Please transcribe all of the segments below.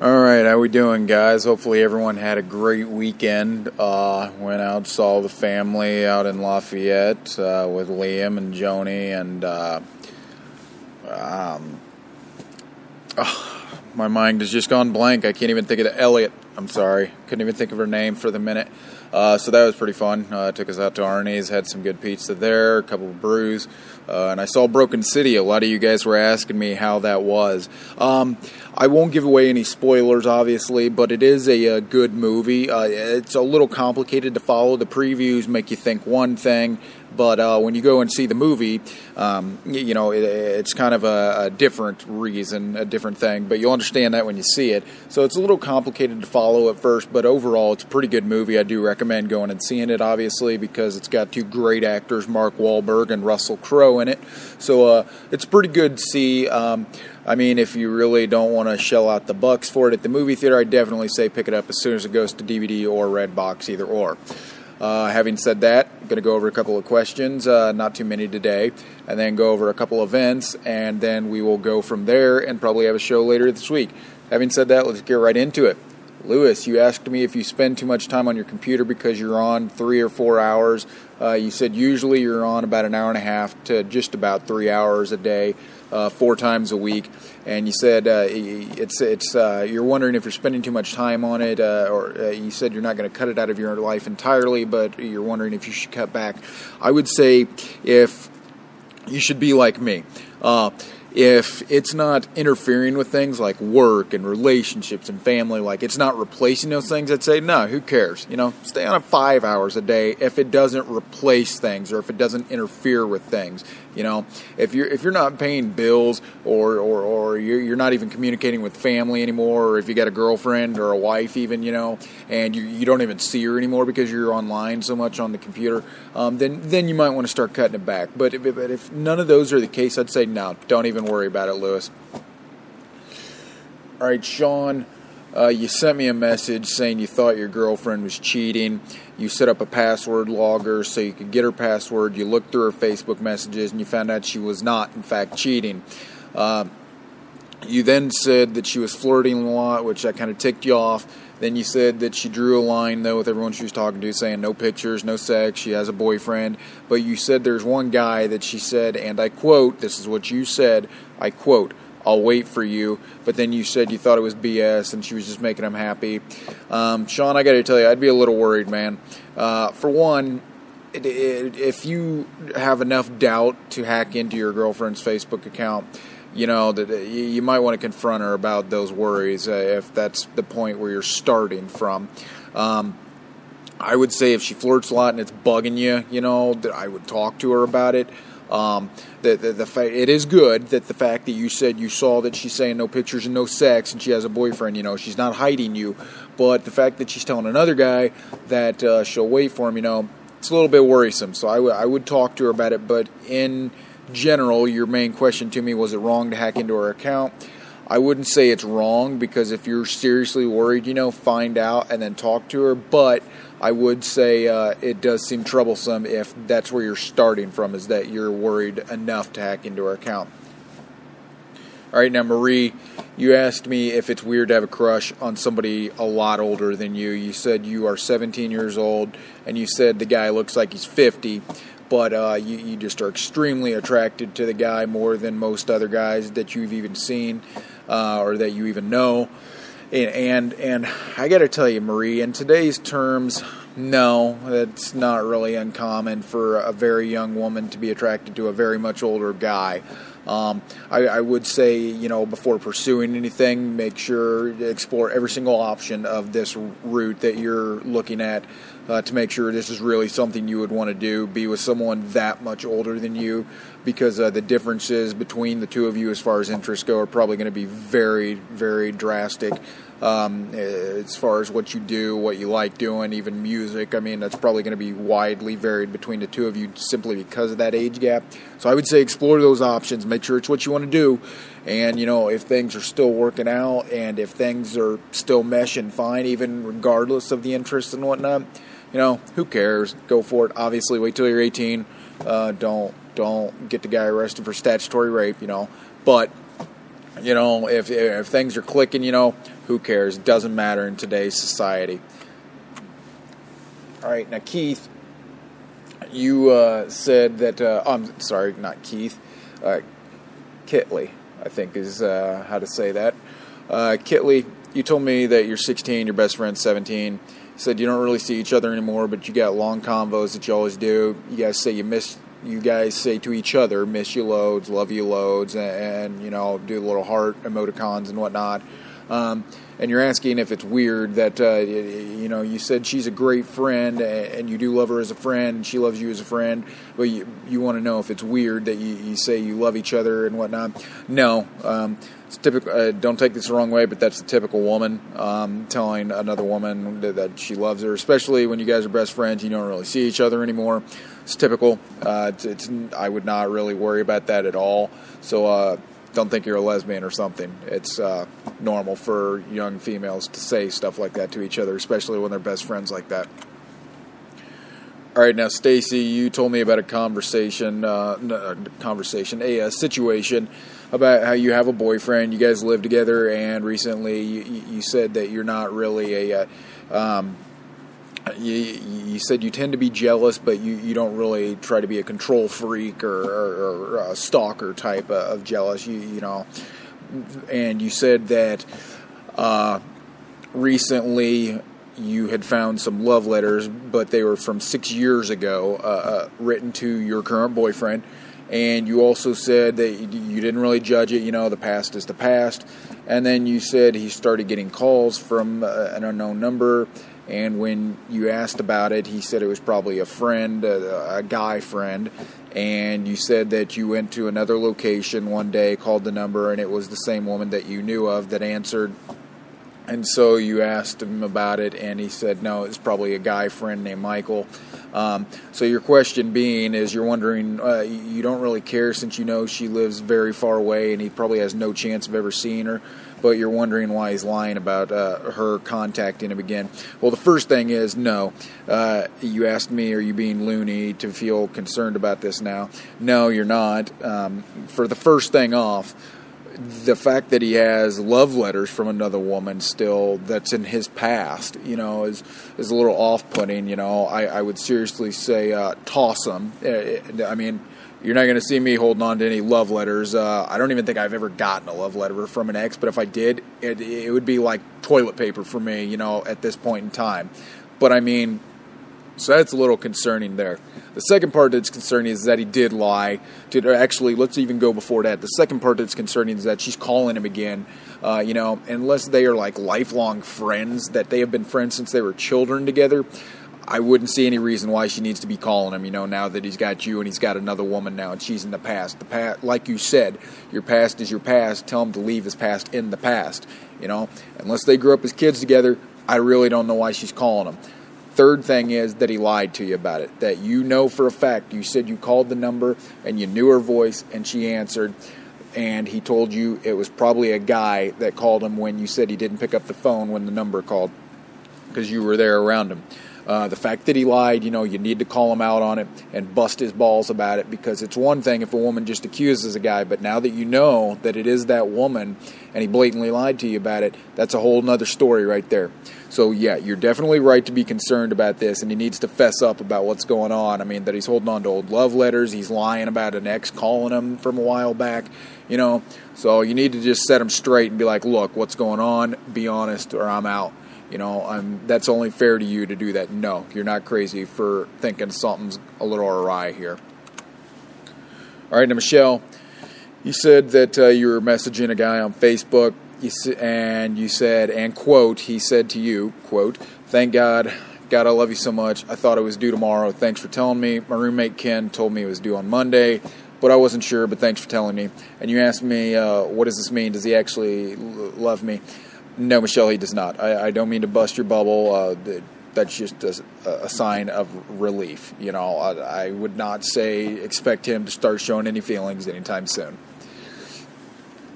Alright, how we doing, guys? Hopefully everyone had a great weekend. Went out, saw the family out in Lafayette with Liam and Joni, and my mind has just gone blank. I can't even think of Elliot. I'm sorry. Couldn't even think of her name for the minute. So that was pretty fun. Took us out to Arnie's, had some good pizza there, a couple of brews, and I saw Broken City. A lot of you guys were asking me how that was. I won't give away any spoilers, obviously, but it is a good movie. It's a little complicated to follow. The previews make you think one thing, but when you go and see the movie, it's kind of a different reason, a different thing, but you'll understand that when you see it. So it's a little complicated to follow at first, but overall it's a pretty good movie. I do recommend going and seeing it, obviously, because it's got two great actors, Mark Wahlberg and Russell Crowe, in it. So it's pretty good to see. If you really don't want to shell out the bucks for it at the movie theater, I definitely say pick it up as soon as it goes to DVD or Redbox, either or. Having said that, I'm going to go over a couple of questions, not too many today, and then go over a couple events, and then we will go from there and probably have a show later this week. Having said that, let's get right into it. Lewis, you asked me if you spend too much time on your computer because you're on 3 or 4 hours. You said usually you're on about an hour and a half to just about 3 hours a day, 4 times a week. And you said you're wondering if you're spending too much time on it, or you said you're not going to cut it out of your life entirely, but you're wondering if you should cut back. I would say if you should be like me. If it's not interfering with things like work and relationships and family, like it's not replacing those things, I'd say, no, who cares? Stay on it 5 hours a day if it doesn't replace things or if it doesn't interfere with things. If you're not paying bills or you're not even communicating with family anymore, or if you got a girlfriend or a wife even, and you don't even see her anymore because you're online so much on the computer, then you might want to start cutting it back. But if none of those are the case, I'd say no, don't even worry about it, Lewis. All right, Sean, you sent me a message saying you thought your girlfriend was cheating. You set up a password logger so you could get her password. You looked through her Facebook messages and you found out she was not, in fact, cheating. You then said that she was flirting a lot, which that kind of ticked you off. Then you said that she drew a line, though, with everyone she was talking to, saying no pictures, no sex, she has a boyfriend. But you said there's one guy that she said, and I quote, this is what you said, I quote, "I'll wait for you," but then you said you thought it was BS and she was just making him happy. Sean, I got to tell you, I'd be a little worried, man. For one, if you have enough doubt to hack into your girlfriend's Facebook account, that you might want to confront her about those worries if that's the point where you're starting from. I would say if she flirts a lot and it's bugging you, that I would talk to her about it. The fact, it is good that the fact that you said you saw that she's saying no pictures and no sex and she has a boyfriend, she's not hiding you, but the fact that she's telling another guy that she'll wait for him, it's a little bit worrisome. So I would talk to her about it, but in general, your main question to me, was it wrong to hack into her account? I wouldn't say it's wrong, because if you're seriously worried, find out and then talk to her, but I would say it does seem troublesome if that's where you're starting from, is that you're worried enough to hack into her account. All right, now, Marie, you asked me if it's weird to have a crush on somebody a lot older than you. You said you are 17 years old, and you said the guy looks like he's 50, but you just are extremely attracted to the guy more than most other guys that you've even seen or that you even know. And I got to tell you, Marie, in today's terms, no, it's not really uncommon for a very young woman to be attracted to a very much older guy. I would say, before pursuing anything, make sure to explore every single option of this route that you're looking at to make sure this is really something you would want to do, be with someone that much older than you, because the differences between the two of you as far as interests go are probably going to be very, very drastic. As far as what you do, what you like doing, even music, that's probably going to be widely varied between the two of you simply because of that age gap. So I would say explore those options, make sure it's what you want to do, and if things are still working out and if things are still meshing fine, even regardless of the interests and whatnot, who cares? Go for it. Obviously, wait till you're 18. Don't get the guy arrested for statutory rape, but if things are clicking, who cares? It doesn't matter in today's society. All right, now Keith, you said that. I'm sorry, not Keith. Kitley, I think is how to say that. Kitley, you told me that you're 16, your best friend's 17. You said you don't really see each other anymore, but you got long convos that you always do. You guys say to each other, miss you loads, love you loads, and do little heart emoticons and whatnot. And you're asking if it's weird that, you said she's a great friend and you do love her as a friend and she loves you as a friend, but you want to know if it's weird that you say you love each other and whatnot. No, it's typical. Don't take this the wrong way, but that's the typical woman telling another woman that she loves her, especially when you guys are best friends. You don't really see each other anymore. It's typical. I would not really worry about that at all. So, don't think you're a lesbian or something. It's normal for young females to say stuff like that to each other, especially when they're best friends like that. All right, now Stacy, you told me about a situation about how you have a boyfriend. You guys live together, and recently you said that you're not really you said you tend to be jealous, but you don't really try to be a control freak or a stalker type of jealous, and you said that recently you had found some love letters, but they were from 6 years ago, written to your current boyfriend, and you also said that you didn't really judge it, the past is the past, and then you said he started getting calls from an unknown number. And when you asked about it, he said it was probably a friend, a guy friend. And you said that you went to another location one day, called the number, and it was the same woman that you knew of that answered. And so you asked him about it, and he said, no, it's probably a guy friend named Michael. So your question being is you're wondering, you don't really care since you know she lives very far away, and he probably has no chance of ever seeing her. But you're wondering why he's lying about her contacting him again. Well, the first thing is, no. You asked me, are you being loony to feel concerned about this now? No, you're not. For the first thing off, the fact that he has love letters from another woman still that's in his past, is a little off-putting. I would seriously say toss them. You're not going to see me holding on to any love letters. I don't even think I've ever gotten a love letter from an ex, but if I did, it would be like toilet paper for me, at this point in time. But so that's a little concerning there. The second part that's concerning is that he did lie. Actually, let's even go before that. The second part that's concerning is that she's calling him again. Unless they are like lifelong friends, that they have been friends since they were children together, I wouldn't see any reason why she needs to be calling him, now that he's got you and he's got another woman now and she's in the past. Like you said, your past is your past. Tell him to leave his past in the past, Unless they grew up as kids together, I really don't know why she's calling him. Third thing is that he lied to you about it. That for a fact, you said you called the number and you knew her voice and she answered. And he told you it was probably a guy that called him when you said he didn't pick up the phone when the number called because you were there around him. The fact that he lied, you need to call him out on it and bust his balls about it, because it's one thing if a woman just accuses a guy, but now that you know that it is that woman and he blatantly lied to you about it, that's a whole nother story right there. So yeah, you're definitely right to be concerned about this, and he needs to fess up about what's going on. That he's holding on to old love letters, he's lying about an ex calling him from a while back, so you need to just set him straight and be like, look, what's going on? Be honest or I'm out. That's only fair to you to do that. No, you're not crazy for thinking something's a little awry here. All right, now, Michelle, you said that you were messaging a guy on Facebook, and you said, and quote, he said to you, quote, thank God, I love you so much. I thought it was due tomorrow. Thanks for telling me. My roommate Ken told me it was due on Monday, but I wasn't sure, but thanks for telling me. And you asked me, what does this mean? Does he actually love me? No, Michelle, he does not. I don't mean to bust your bubble. That's just a sign of relief. I would not expect him to start showing any feelings anytime soon.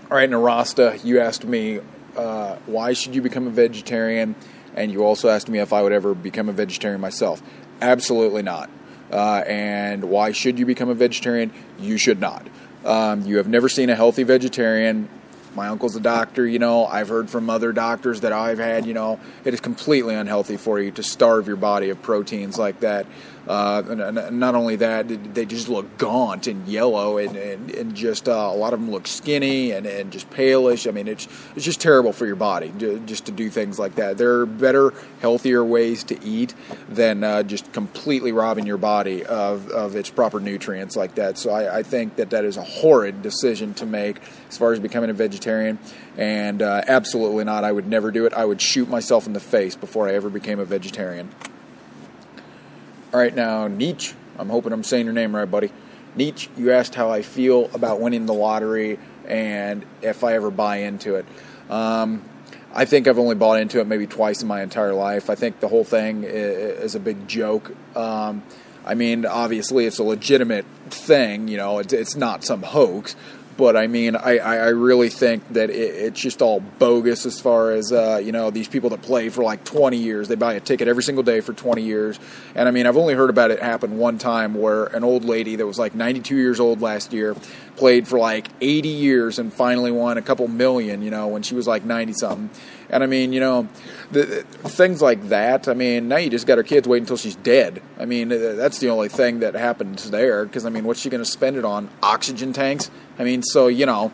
All right, Narasta, you asked me, why should you become a vegetarian? And you also asked me if I would ever become a vegetarian myself. Absolutely not. And why should you become a vegetarian? You should not. You have never seen a healthy vegetarian. My uncle's a doctor, you know. I've heard from other doctors that I've had, you know, it is completely unhealthy for you to starve your body of proteins like that. Not only that, they just look gaunt and yellow, and just a lot of them look skinny and just palish. I mean, it's just terrible for your body just to do things like that. There are better, healthier ways to eat than just completely robbing your body of its proper nutrients like that. So I think that is a horrid decision to make as far as becoming a vegetarian, and absolutely not. I would never do it. I would shoot myself in the face before I ever became a vegetarian. All right, now, Nietzsche, I'm hoping I'm saying your name right, buddy. Nietzsche, you asked how I feel about winning the lottery and if I ever buy into it. I think I've only bought into it maybe twice in my entire life. I think the whole thing is a big joke. I mean, obviously, it's a legitimate thing. You know, it's not some hoax. But, I mean, I really think that it's just all bogus as far as, you know, these people that play for like 20 years. They buy a ticket every single day for 20 years. And, I mean, I've only heard about it happen one time where an old lady that was like 92 years old last year played for like 80 years and finally won a couple million, you know, when she was like 90-something. And, I mean, you know, things like that, I mean, now you just got her kids wait until she's dead. I mean, that's the only thing that happens there. Because, I mean, what's she going to spend it on? Oxygen tanks? I mean, so, you know,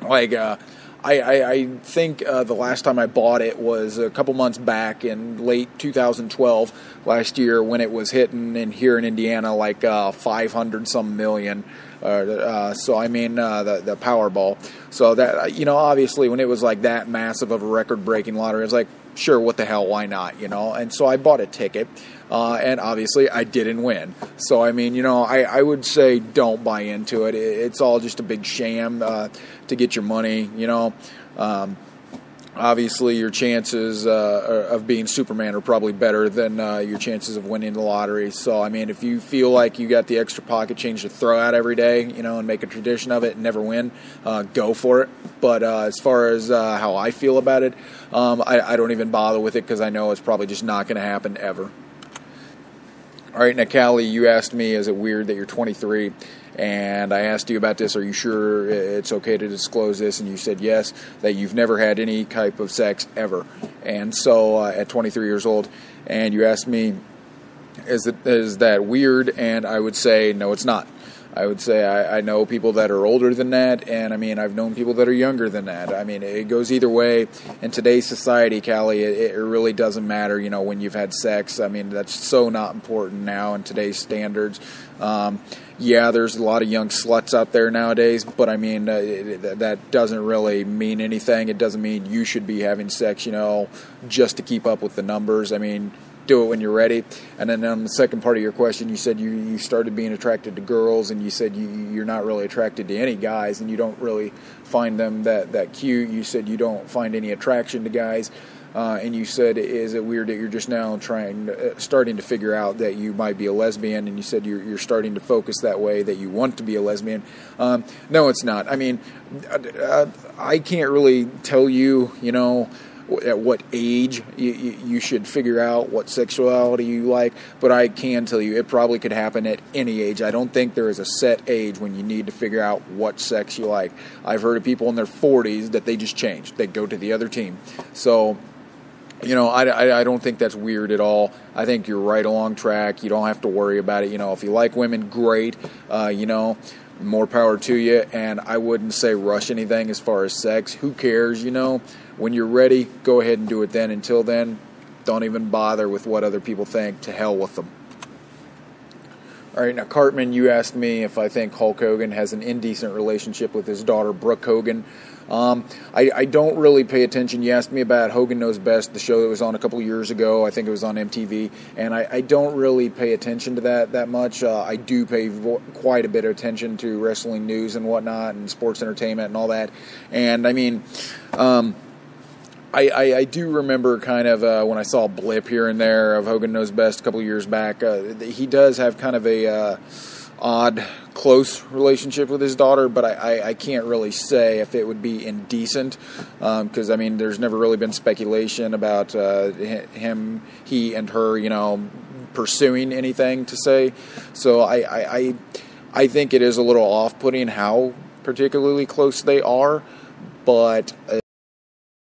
like, I think the last time I bought it was a couple months back in late 2012, last year, when it was hitting in here in Indiana like 500-some million. So, I mean, the Powerball. So, that, you know, obviously when it was like that massive of a record-breaking lottery, I was like, sure, what the hell, why not, you know? And so I bought a ticket, and obviously I didn't win. So, I mean, you know, I would say don't buy into it. It's all just a big sham to get your money, you know. Obviously, your chances of being Superman are probably better than your chances of winning the lottery. So, I mean, if you feel like you got the extra pocket change to throw out every day, you know, and make a tradition of it and never win, go for it. But as far as how I feel about it, I don't even bother with it because I know it's probably just not going to happen ever. All right, now, Callie, you asked me, is it weird that you're 23? And I asked you about this, are you sure it's okay to disclose this? And you said yes, that you've never had any type of sex ever. And so at 23 years old, and you asked me, is that weird? And I would say, no, it's not. I would say I know people that are older than that, and I mean, I've known people that are younger than that. I mean, it goes either way. In today's society, Callie, it really doesn't matter, you know, when you've had sex. I mean, that's so not important now in today's standards. Yeah, there's a lot of young sluts out there nowadays, but I mean, that doesn't really mean anything. It doesn't mean you should be having sex, you know, just to keep up with the numbers. I mean, do it when you're ready. And then on the second part of your question, you said you started being attracted to girls, and you said you're not really attracted to any guys, and you don't really find them that cute. You said you don't find any attraction to guys. And you said, is it weird that you're just now starting to figure out that you might be a lesbian? And you said you're starting to focus that way, that you want to be a lesbian. No, it's not. I mean, I can't really tell you, you know, at what age you should figure out what sexuality you like, but I can tell you it probably could happen at any age. I don't think there is a set age when you need to figure out what sex you like. I've heard of people in their 40s that they just changed. They go to the other team. So, you know, I don't think that's weird at all. I think you're right along track. You don't have to worry about it. You know, if you like women, great. You know, more power to you. And I wouldn't say rush anything as far as sex. Who cares, you know? When you're ready, go ahead and do it then. Until then, don't even bother with what other people think. To hell with them. All right, now, Cartman, you asked me if I think Hulk Hogan has an indecent relationship with his daughter, Brooke Hogan. I don't really pay attention. You asked me about Hogan Knows Best, the show that was on a couple of years ago. I think it was on MTV. And I don't really pay attention to that much. I do pay quite a bit of attention to wrestling news and whatnot and sports entertainment and all that. And, I mean, I do remember kind of when I saw a blip here and there of Hogan Knows Best a couple of years back. He does have kind of a odd, close relationship with his daughter, but I can't really say if it would be indecent because, I mean, there's never really been speculation about he and her, you know, pursuing anything to say. So I think it is a little off-putting how particularly close they are. but